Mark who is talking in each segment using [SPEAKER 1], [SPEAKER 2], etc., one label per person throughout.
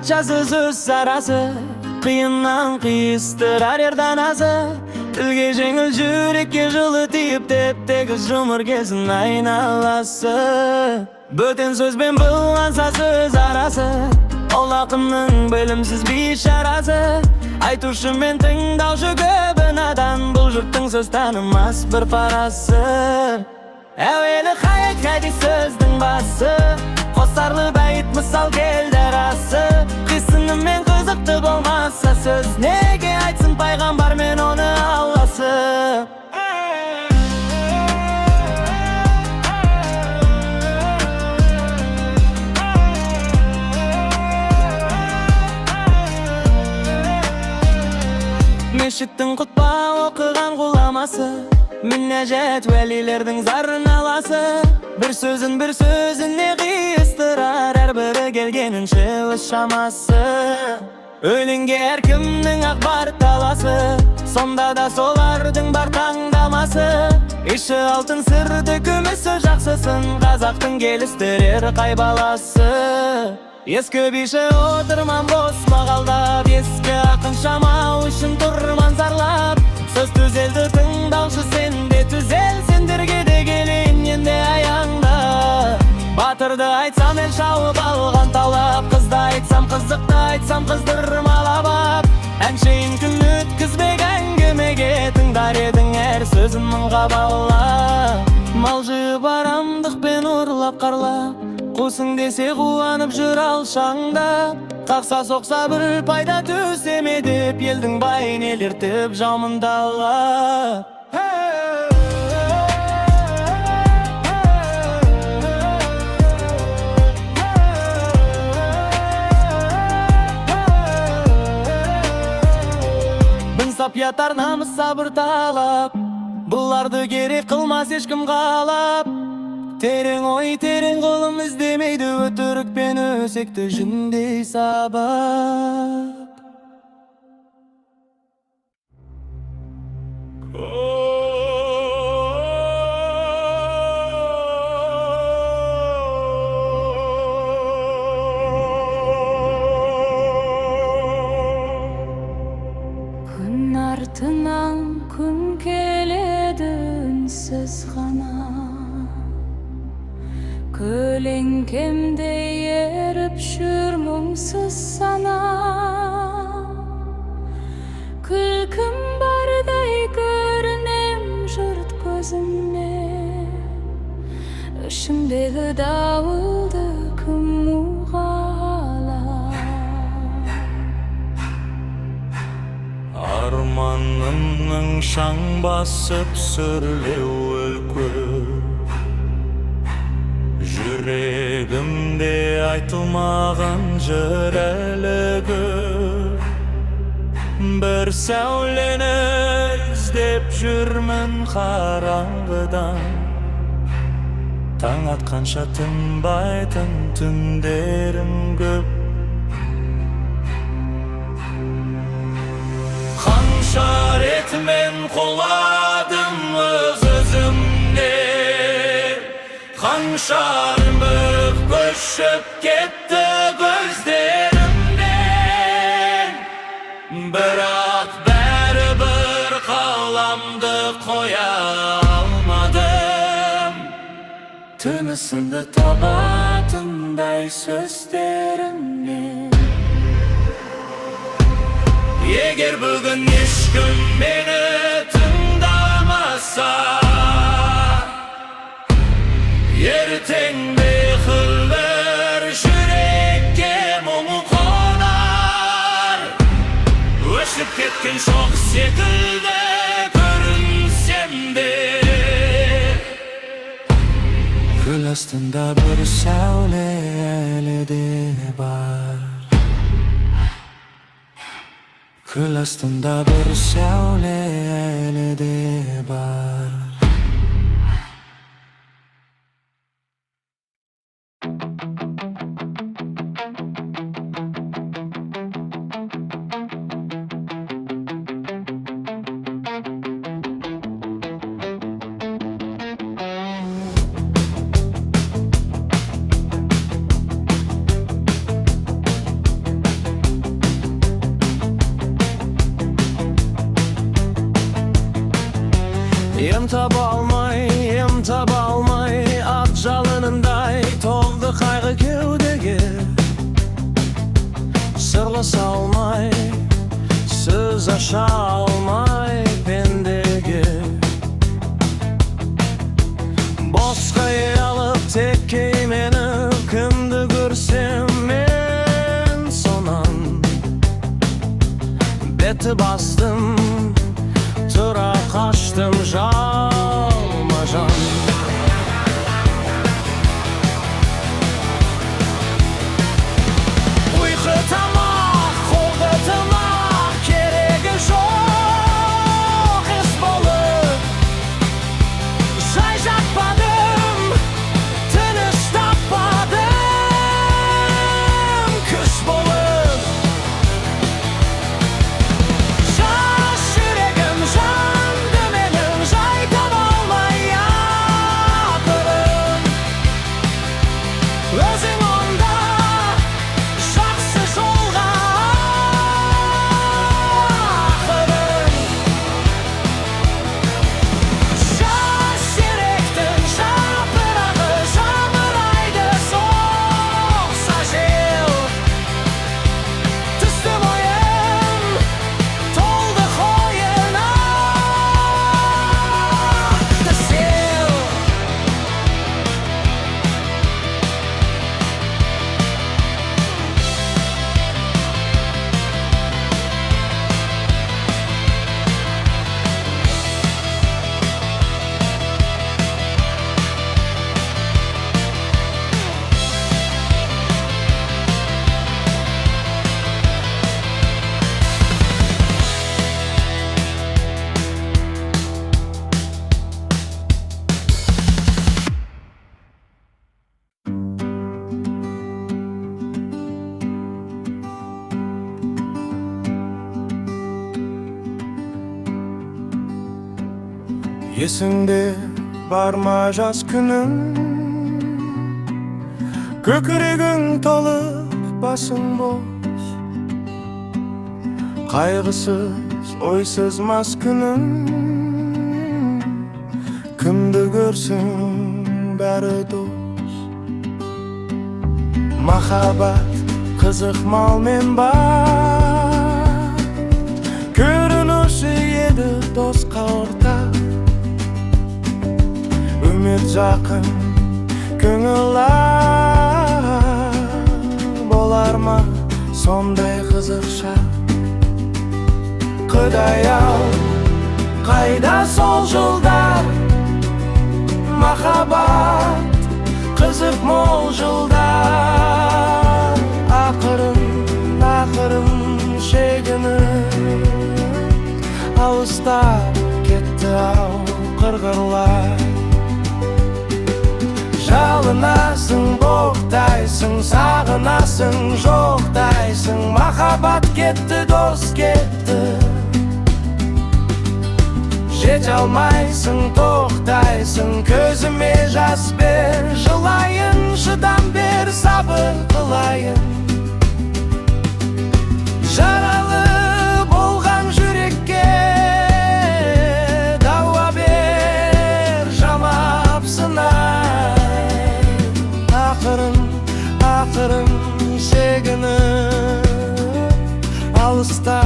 [SPEAKER 1] Barchasi so'z sarasi, qiyindan qiyistir yerdan azi. Tilga jengil, yurakka жылы tiyib, tep-tekis жұмыр kelsin aynalasi. Böten söz ben bulgansa söz arası, ol aqınның bilimsiz bişarası. Aytушы men tingdauшы köbünadan, бұл жұрттың söz tanımас bir parası. Әуелі hayat sözdün bası, qosarlı bayit misal keldi arası. Qisini men qiziqdi bolmasa söz, nege aytsın payg'ambar men onu Allah'sı. Meşittin kutba okugan kulaması, Münnecet velilerдің zарын alası. Bir sözün ne qiyıstırар, her biri gelgenince öz şaması. Ölünge erkimning akbar talası, sonda da solardың бар tаңдамасы. İşi altın sırdı kümüsü жақсысын, қазақтың келістірер қай баласы. Ескі биші отырман бос бағалдап, ескі ақын шамау үшін тұрман зарлап. Söz түзелді тыңдаушы, сенде түзел, сендерге де келейін енді аяңда. Батырды айтсам ел шауып алған таулап, қызды айтсам қызықты, айтсам қыздырмалап ап. Әншейін күн өткізбек әңгімеге, тыңдар едің әр сөзін мыңға балап. Мал жиып арамдықпен ұрлап қарлап, қусың десе қуанып жүр алшаңда. Қақса соқса бір пайда төсеме деп, елдің байын елертіп жамындалап. Bin sап ятар намыс сабыр талап, бұларды керек қылмас ешкім қалап. Терең ой, терең қолым іздемейді, өтірік пен өсекті жүндей сабап.
[SPEAKER 2] Күн артынан күн келеді үнсіз ғана, көлеңкемде еріп жүр мұңсыз сана. Күлкім бардай көрінем жұрт көзіме, ішімдегі дауылды кім ұғалар.
[SPEAKER 1] Арманымның шаң басып сүрлеу өлкөп, жүрегімде айтылмаған жыр әлі көп. Бір сәулені іздеп жүрмін қараңғыдан, таң атқанша тынбайтын түндерім көп. Қанша рет мен құладым өз-өзімде, қанша армық көшіп кетті көздерімнен. Бірақ бәрібір қаламды қоя алмадым, тынысымды табатындай сөздерімнен. Егер бүгін ешкім мені тыңдамаса, ертең бейқылыр жүрекке мұңы қонар. Өшіп кеткен шоқ секілді көрінсем де, гүл астында бір сәуле әлі де бар. Гүл астында бір сәуле әлі де бар. Em tabi almay Ak jalınınday Toldu kaygı kevdegi Sırlı salmay Söz aşa almay pendegi Boskayı alıp tekkeyi meni Kimdi görsem men sonan Beti bastım Tıra kaçtım jalma jan Uyku tamak, kolda tamak Keregi жоқ es bolup Жай жатпадым, тыныш таппадым Күш болып Жас жүрегім жанды менің Жай таба алмай ақырын Өзің онда жақсы жолға ақырын Жас жүректің жапырағы жамырайды соқса жел Түстім ойым толды қойына сел
[SPEAKER 3] Есіңде бар ма жас күнің Көкірегің толып басың бос Қайғысыз ойсыз мас күнің Кімді көрсің бәрі дос Махаббат қызық малмен бар Көрінуші еді досқа ортақ Үміт жақын көңіл болар ма сондай қызық шақ Құдай-ау қайда сол жылдар Махаббат қызық мол жылдар Ақырын шегініп Алыстап кетті-ау қырғырлар Жалынасың, боқтайсың, сағынасың, жоқтайсың Махаббат кетті, дос кетті Жете алмайсың, тоқтайсың Көзіме жас бер, жылайын Шыдам бер, сабыр қылайын Жаралы болған жүрекке Дауа бер, жамапсынай Ақырын шегініп Алыста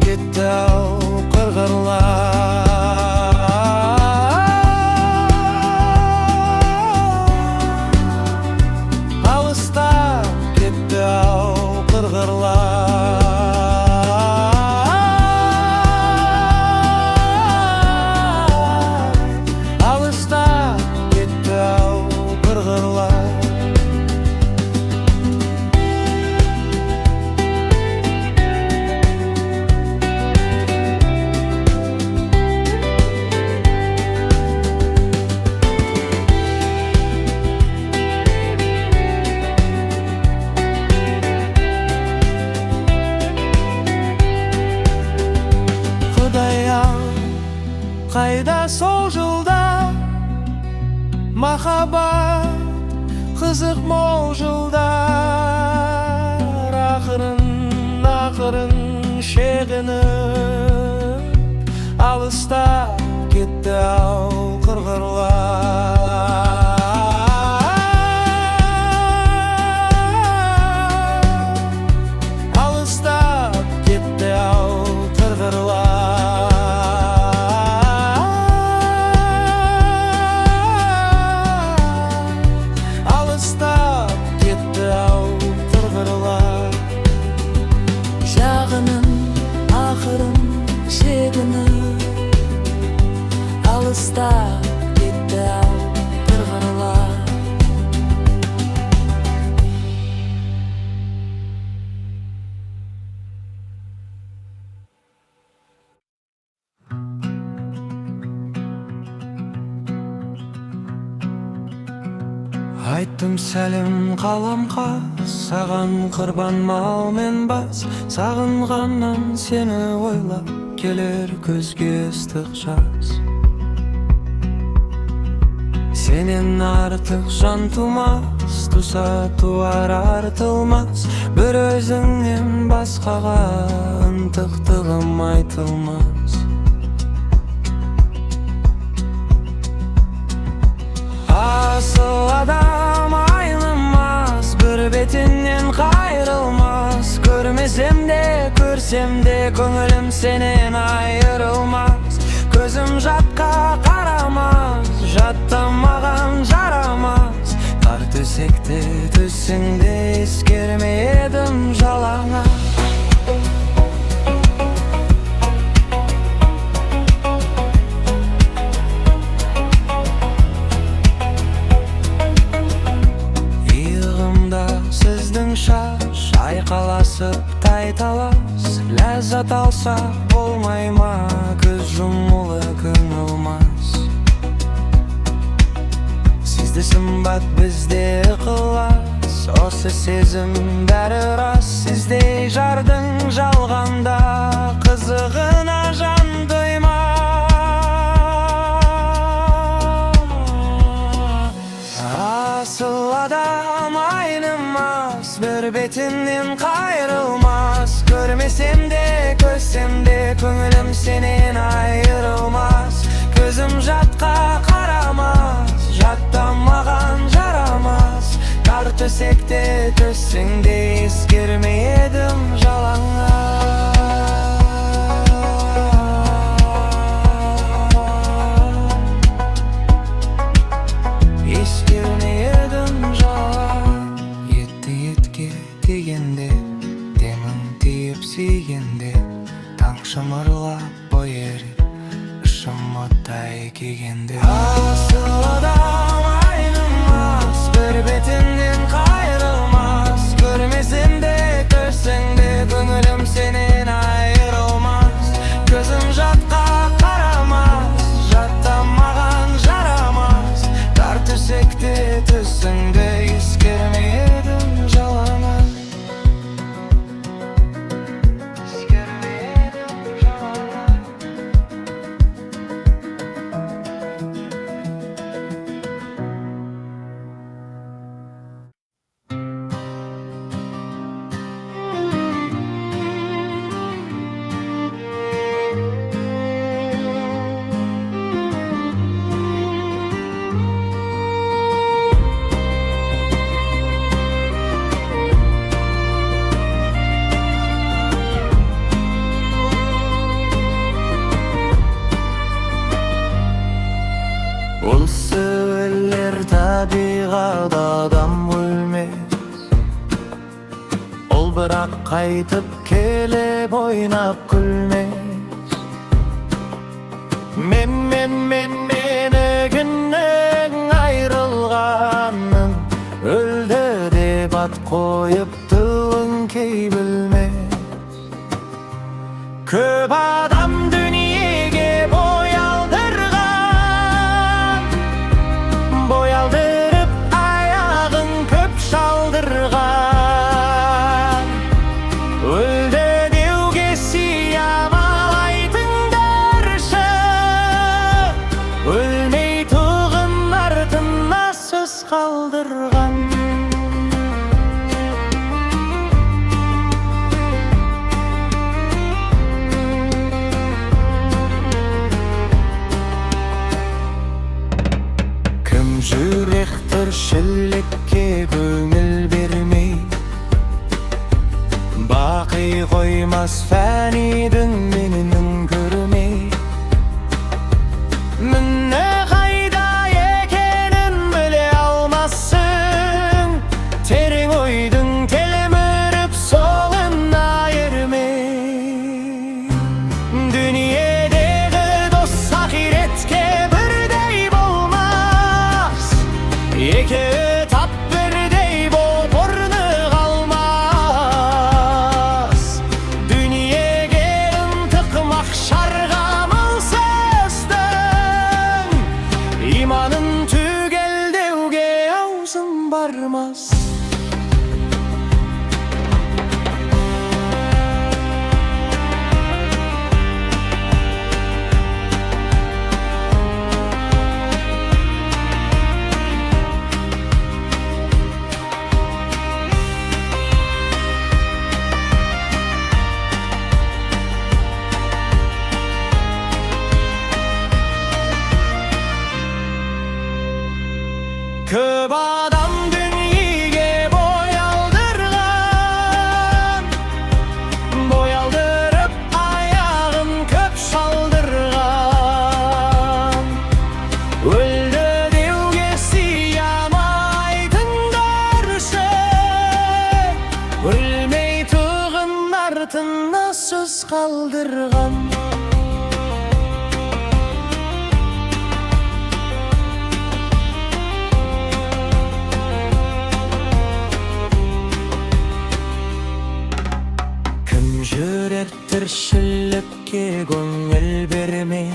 [SPEAKER 3] кетті-ау қырғырлар Алыста кетті-ау қырғырлар Алыста кетті-ау қырғырлар Қайда сол жылда Махаббат қызық мол жылдар Ақырын шегініп Алыста кетті ау qırğırlar. Alыстап кетті ау тырғырлар. Алыстап кетті ау тырғырлар.
[SPEAKER 2] Жағының ақырын шегіні алыстап кетті ау тырғырлар.
[SPEAKER 3] Айттым сәлем қаламқа, саған қырбан мал мен бас. Сағынғаннан сені ойлап, келер көзге ыстық жас. Сенен артық жан тумас, туса туар артылмас. Бір өзіңнен басқаға ынтықтығым айтылмас. Асыл адам айнымас, бір бетінен қайрылмас. Көрмесем де, көрсем де, көңілім сенен айырылмас. Көзім жатқа қарамас, жаттамаған жарамас. Қар төсекте түсіңде ескермедім жалаңа. Сіздің шаш айқаласып тайталас. Ләззат алса болмай ма, көз жұмулы көңіл мас. Сізді сымбат бізде ықылас, осы сезім бәрі рас. Сіздей жардың жалғанда қызығына жан доймас. Асыл адам айнымас, бір бетінен қайрылмас. Көрмесем де, көзсем де, көңілім сенен айырылмас. Көзім жатқа қарамас, жаттамаған жарамас. Тар төсекте төссеңде ескермедім жалаңа. Ескермедім жалаңа. Етті тигенде, демін тиіп сүйгенде, таң шымырлап бойыр, ішім оттай кегенде. Асыл адам айнымас, бір бетінен қайрылмас. Көрмесем де, көрсең де, көңілім сенен айырылмас. Көзім жатқа қарамас, жаттамаған жарамас. Тар төсекте түсіңде ескермедім жалаңа. Осы өлер табиғат адам өлмес. Ол бірақ қайтып келіп ойнап күлмес. Менігіннің айрылғанын өлді деп ат қойып тылын кей білмес. Көп адам дүниеге бой алдырып аяғын көп шалдырған. Өлді деуге сиямалайтыңдаршы, өлмей тұғын артына сөз қалдырған. Tırşillikке köngül bermey, baqy koymas fänidin meni görmey. Minne qayda ekenin bile almazsın, terin oydun kelmirip soğuna yermey. Dünyadagi dost ahiretke birdey bolmaz, iki tap birdey bolup ornu kalmaz. Dünyaga intiq mahşarga malsızdan, imanın tügel dewge auzun barmaz. Köp adam dünyige boy aldırgan, boy aldırıp ayağın köp şaldırgan. Öldü dewge siyamaydın görse, ölmey tığın ardına söz kaldırgan. Jürer tırşillikke köngül bermey,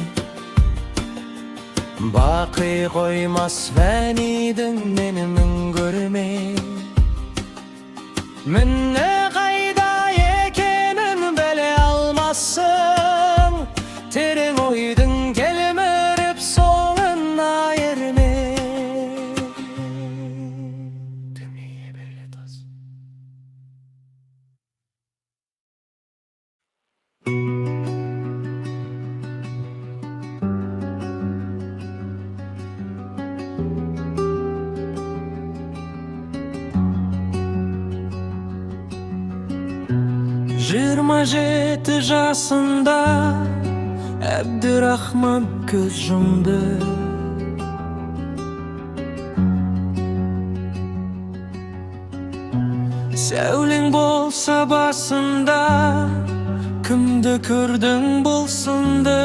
[SPEAKER 3] baqy koymas fänidin meni görmey. Minne qayda ekenin bile almazsın, terin oydun kelmirip soğuna yermey. Dünya böyle tas. Жыйырма жети жасында Әбдірахман көз жұмды. Сәулең болса басында, кімді көрдің болсынды.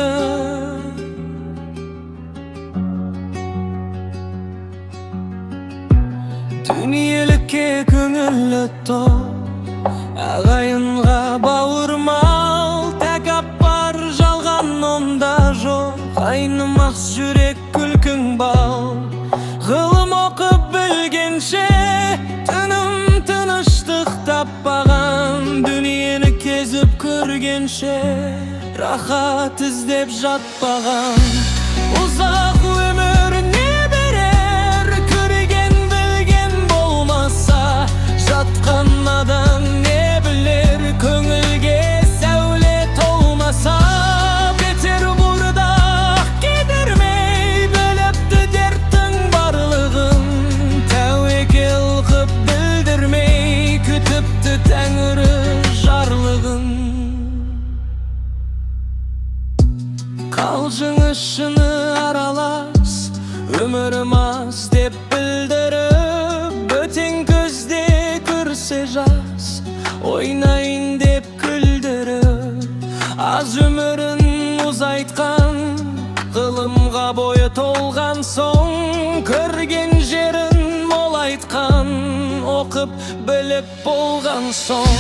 [SPEAKER 3] Дүниелікке көңілі тол, ағайынға бауырмал, тәкаппар жалған онда жоқ. Айнымас жүрек күлкің бал, ғылым оқып білгенше, түнім тыныштық таппаған. Дүниені кезіп көргенше, рахат іздеп жатпаған. Ұзақ өмір не берер, көрген білген болмаса, жатқан адам не білер, көңілге сәуле толмаса. Петербурда кедермей біліпті дерттің барлығын, тәуекел қып білдірмей күтіпті тәңірі жарлығын. Қалжың ішіні аралас, өмірім аз деп білдіріп, бөтен көзде көрсе жас, ойнайын деп күлдіріп. Аз өмірін ұзайтқан, ғылымға бойы толған соң, көрген жерін молайтқан, оқып біліп болған соң.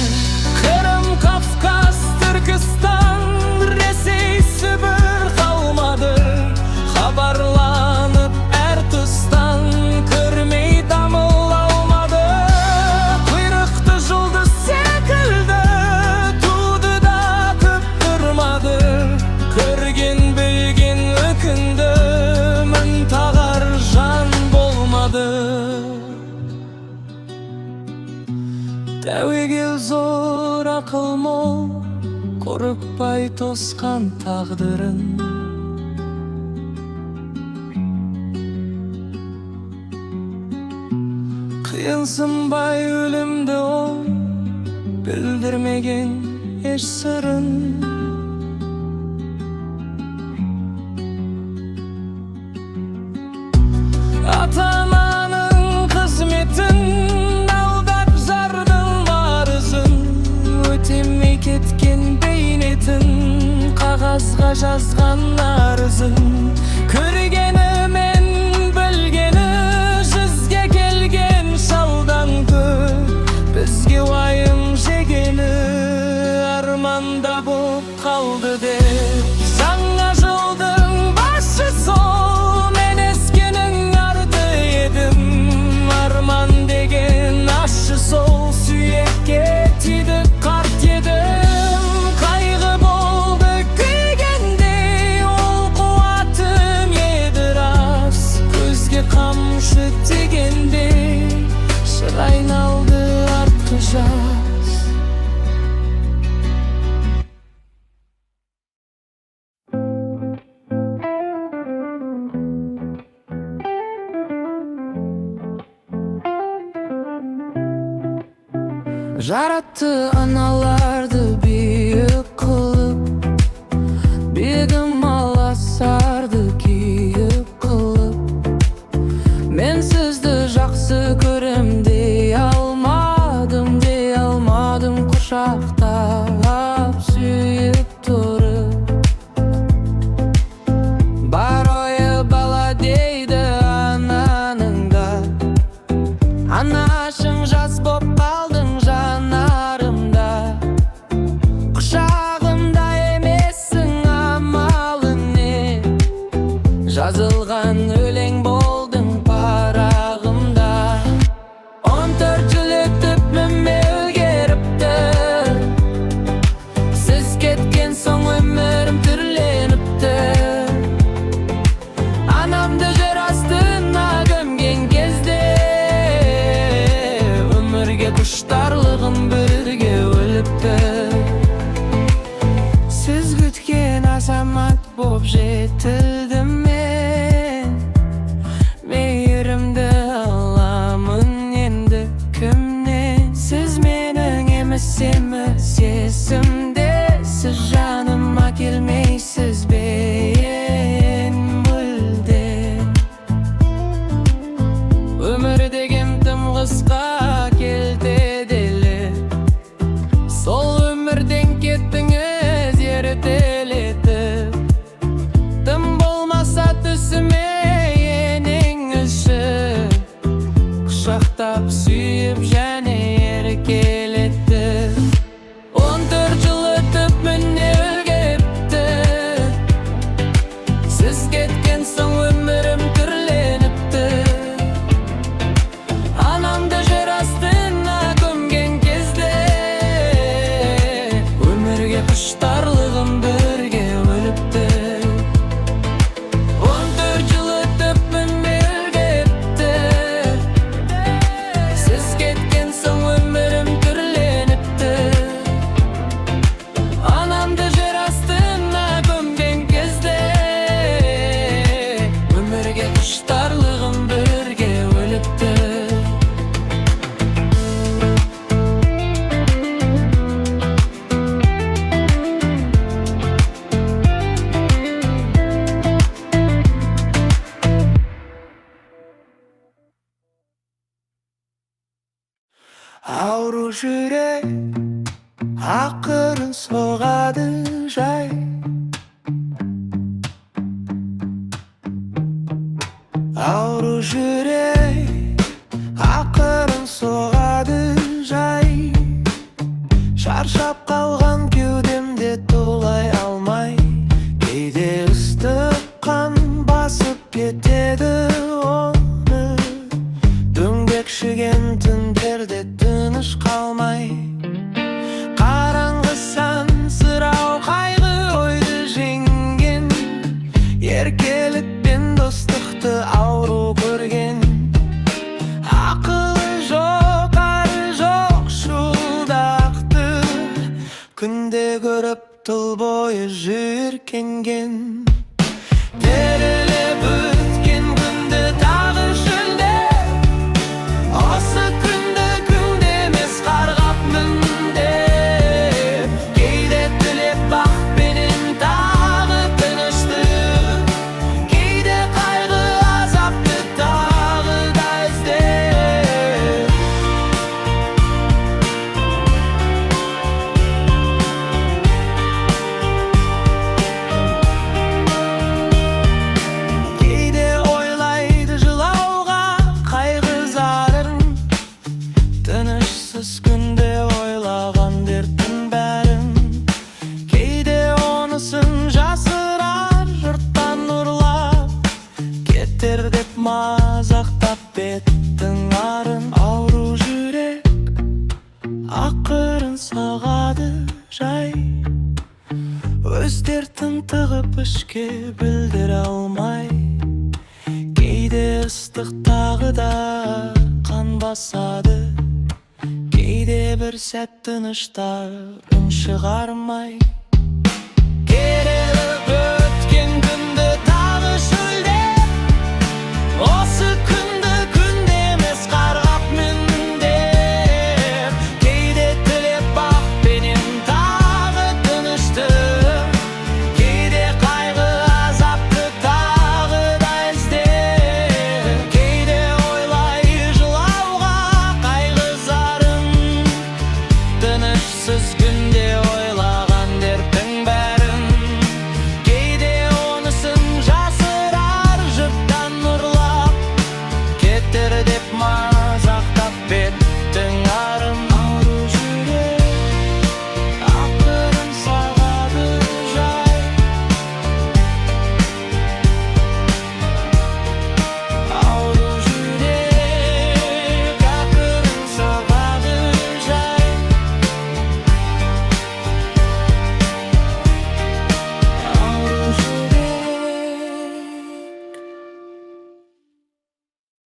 [SPEAKER 3] Крым, Кавказ, Түркістан, Ресей, Сібір қалмады, хабарланып әр тұстан, көрмей дамыл алмады. Құйрықты жұлдыз секілді туды да көп тұрмады, көрген білген өкінді, мін тағар жан болмады. Тәуекел зор, ақыл мол, қорықпай тосқан тағдырын.
[SPEAKER 1] Yılsınbay ölümde ol, bildirmegen eş sırrın. Ata-ananın kızmetin aldap zardın varızın. Ötemey ketken beynetin kagazga жазган arızın. Körgeni men bilgeni sizge kelgen saldan көп. Bizge wayım jegeni armanda bolup kaldı dep. Жаңа жылдың başı sol, men eskinin ardı edim. Arman degen aşı sol, süyekке tidik kart yedim. Kaygı boldu küygende, ol kuatım yedir az. Gözge kamşı tigende, şırayın aldı artkı jaz. Jarattı analardı büyük kılıp, begim ala sardı kiyip kılıp. Men sizdi jakсы körem dey almadım kuşaktap sүйüp turup. Bar oyu bala deydi ananыңda, anaşың jaz bop kaldың жанарымда. Құшағымда емессің, амалың не? Жазылған өлең болдың парағымда. 14 жыл өтіп мөмме өзгеріпті. Сіз кеткен соң өмірім түрленіпті. Анамды жер астына көмген кезде өмірге құштарлығым бірге өліпті. Сіз күткен азамат боп жетілдім мен. Мейірімді аламын енді кімнен? Сіз менің емес есімде, сіз жаныма келмейсіз бен мүлде. Өмір деген тым қысқа келтеділі, сол өмірден кеттіңіз ертелетіп. Тым болмаса түсіме енеңізші, құшақтап сүйіп және еркелетті. 14 жыл өтіп міне өзгеріпті. Сіз кеткен соң өмірім түрленіпті. Анамды жер астына көмген кезде өмірге құштарлығым бірге өліпті. 14 жыл өтіп міне өзгеріпті. Сіз кеткен соң өмірім түрленіпті. Анамды жер астына көмген кезде өмірге құштарлығым бірге өліпті. Ауру жүрек ақырын соғады жай. Ауру жүрек ақырын соғады жай. Шаршап қалған кеудемде толай алмай, кейде ыстық қан басып кетеді оны. Дөңбекшіген түндерде тыныш қалмай, қараңғы сан сырау қайғы ойды жеңген. Еркелік пен достықты ауру көрген. Ақылы жоқ, ары жоқ шуылдақты, күнде көріп тыл бойы жиіркенген. Теріліп өткен күнді тағы шөлдеп, осы Өз дертін тығып ішке білдіре алмай, кейде ыстық тағы да қан басады, кейде бір сәт тыныштар үн шығармай.